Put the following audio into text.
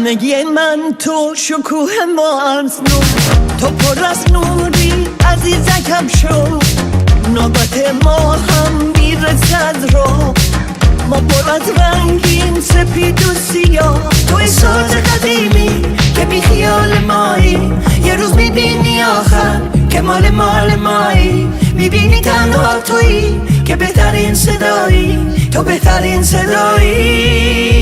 زندگی من تو شکوه مارز نو، تو پر از نوری عزیزکم شو. نوبت ما هم میرسد رو، ما پر از رنگیم سپید و سیاه. توی ساز قدیمی که بی خیال مایی، یه روز میبینی آخر که مال مایی. میبینی تنها تویی که بهترین صدایی، تو بهترین صدایی.